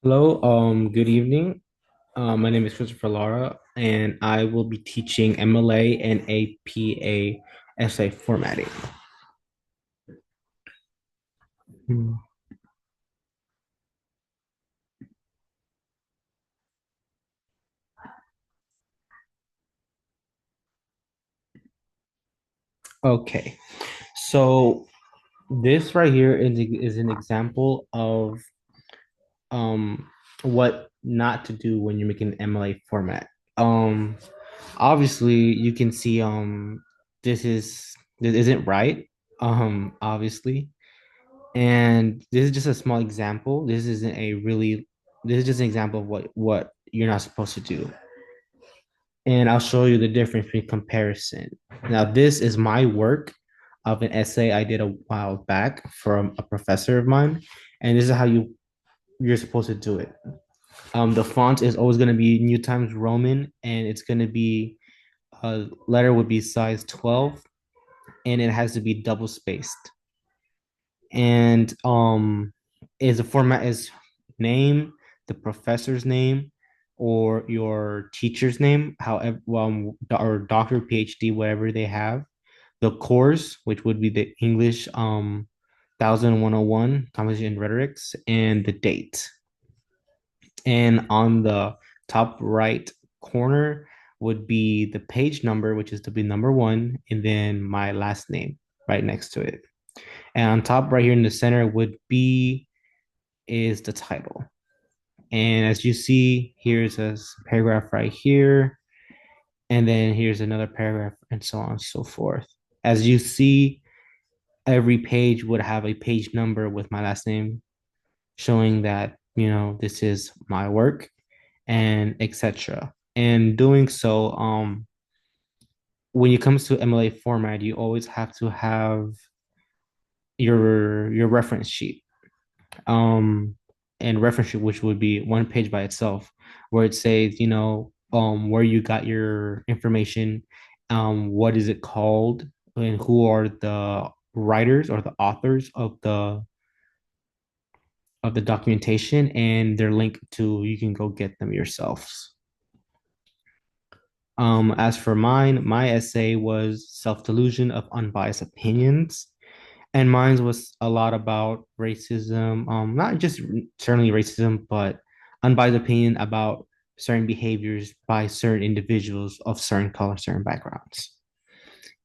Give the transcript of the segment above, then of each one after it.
Hello, good evening. My name is Christopher Lara, and I will be teaching MLA and APA essay formatting. Hmm. Okay, so this right here is an example of um what not to do when you're making an MLA format. Um, Obviously, you can see this isn't right. Obviously. And this is just a small example. This is just an example of what you're not supposed to do. And I'll show you the difference between comparison. Now, this is my work of an essay I did a while back from a professor of mine. And this is how you're supposed to do it. The font is always going to be New Times Roman, and it's going to be a letter would be size 12, and it has to be double spaced. And is the format is name, the professor's name, or your teacher's name, however, or doctor, PhD, whatever they have. The course, which would be the English 1101 Composition and Rhetorics, and the date. And on the top right corner would be the page number, which is to be number one, and then my last name right next to it. And on top right here in the center would be is the title. And as you see, here's a paragraph right here. And then here's another paragraph and so on and so forth. As you see, every page would have a page number with my last name showing that, this is my work and etc. And doing so, when it comes to MLA format, you always have to have your reference sheet. um and reference sheet, which would be one page by itself, where it says, where you got your information, what is it called, and who are the writers or the authors of the documentation, and their link to you can go get them yourselves. As for mine, my essay was self-delusion of unbiased opinions. And mine was a lot about racism, not just certainly racism, but unbiased opinion about certain behaviors by certain individuals of certain color, certain backgrounds.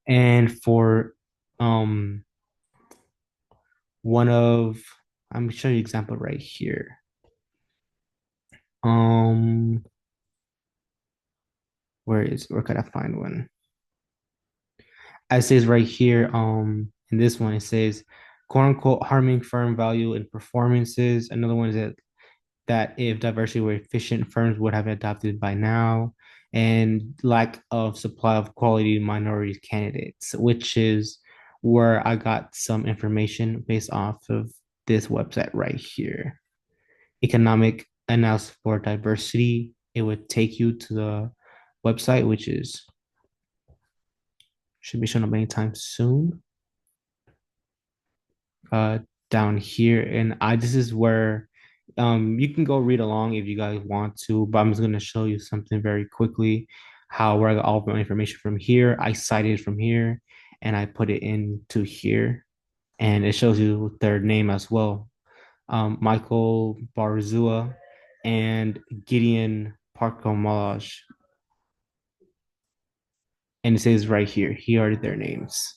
And for um, one of, I'm gonna show you an example right here. Um, where could I find one? It says right here, in this one, it says, quote unquote, harming firm value and performances. Another one is that if diversity were efficient, firms would have adopted by now, and lack of supply of quality minority candidates, which is where I got some information based off of this website right here. Economic analysis for diversity. It would take you to the website, which is should be shown up anytime soon. uh Down here, and I this is where you can go read along if you guys want to, but I'm just going to show you something very quickly, how where I got all of my information from here. I cited from here and I put it into here, and it shows you their name as well. Michael Barzua and Gideon Parko Malaj, and it says right here are their names,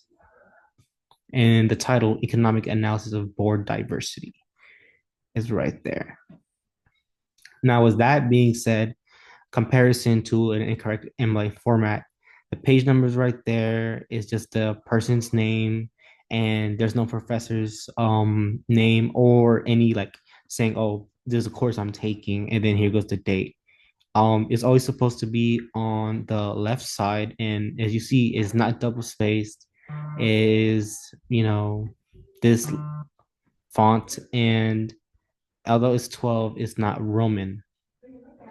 and the title economic analysis of board diversity is right there. Now, with that being said, comparison to an incorrect MLA format, the page numbers right there is just the person's name, and there's no professor's name or any like saying, oh, there's a course I'm taking, and then here goes the date. It's always supposed to be on the left side, and as you see, is not double spaced, is this font, and although it's 12, it's not Roman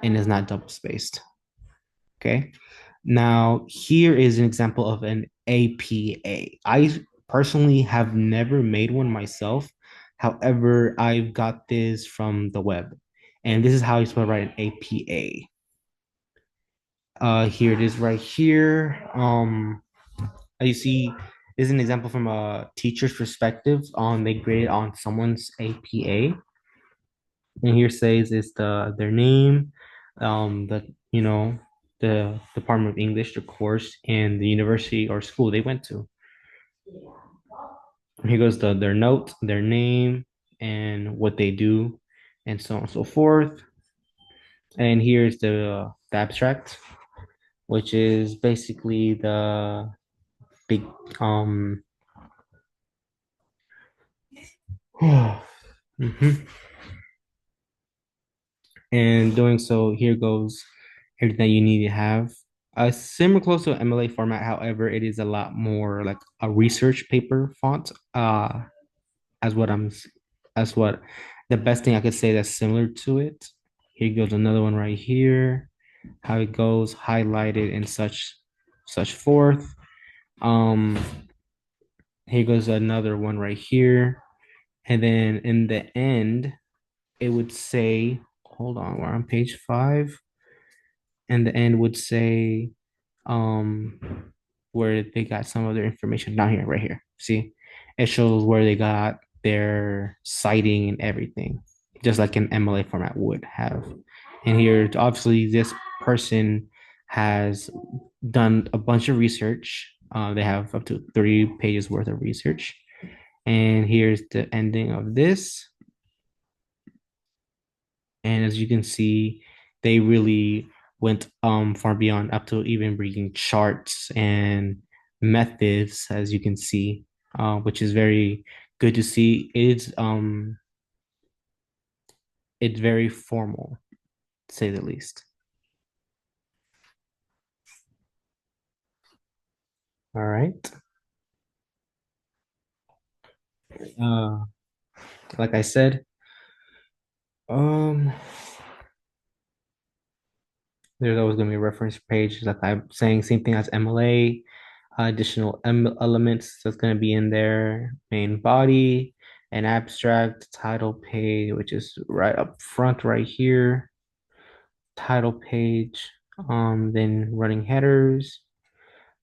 and is not double spaced. Okay. Now, here is an example of an APA. I personally have never made one myself. However, I've got this from the web. And this is how you're supposed to write an APA. Here it is right here. You see, this is an example from a teacher's perspective on they graded on someone's APA. And here says it's their name, the the Department of English, the course, and the university or school they went to. Here goes their note, their name, and what they do, and so on and so forth. And here's the abstract, which is basically the big mhm. And doing so, here goes everything that you need to have. Similar close to an MLA format, however, it is a lot more like a research paper font. As what I'm, as what the best thing I could say that's similar to it. Here goes another one right here. How it goes, highlighted and such forth. Um, Here goes another one right here, and then in the end, it would say, hold on, we're on page 5, and the end would say um where they got some of their information down here, right here. See, it shows where they got their citing and everything, just like an MLA format would have. And here, obviously, this person has done a bunch of research. They have up to 30 pages worth of research. And here's the ending of this. And as you can see, they really went far beyond up to even bringing charts and methods, as you can see, which is very good to see. It's very formal, to say the least. All right. Uh, like I said, um, there's always going to be a reference page, like I'm saying, same thing as MLA. Additional elements that's going to be in there: main body, an abstract, title page, which is right up front right here, title page, then running headers,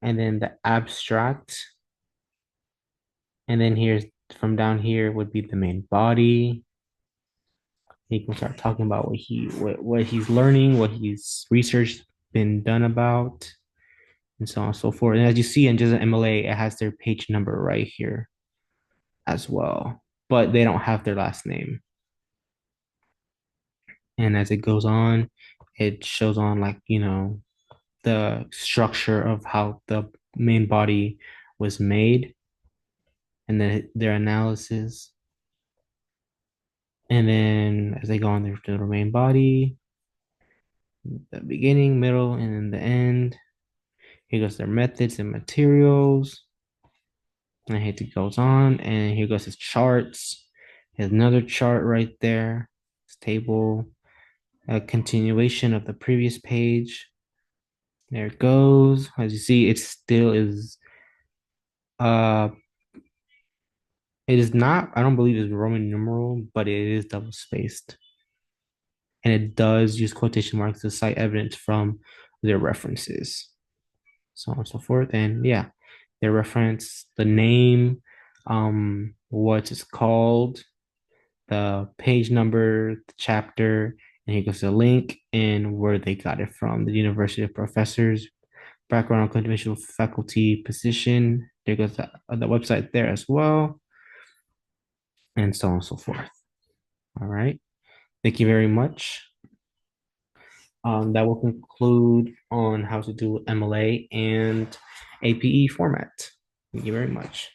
and then the abstract, and then here's from down here would be the main body. He can start talking about what he's learning, what he's research been done about, and so on and so forth. And as you see in just an MLA, it has their page number right here as well, but they don't have their last name. And as it goes on, it shows on like, the structure of how the main body was made and then their analysis. And then as they go on their to the main body, the beginning, middle, and then the end. Here goes their methods and materials. And it goes on, and here goes his charts. There's another chart right there. This table, a continuation of the previous page. There it goes. As you see, uh it is not, I don't believe it's Roman numeral, but it is double spaced. And it does use quotation marks to cite evidence from their references, so on and so forth. And yeah, they reference the name, what it's called, the page number, the chapter, and here goes the link and where they got it from, the University of Professors, background on conventional faculty position. There goes the website there as well, and so on and so forth. All right. Thank you very much. That will conclude on how to do MLA and APE format. Thank you very much.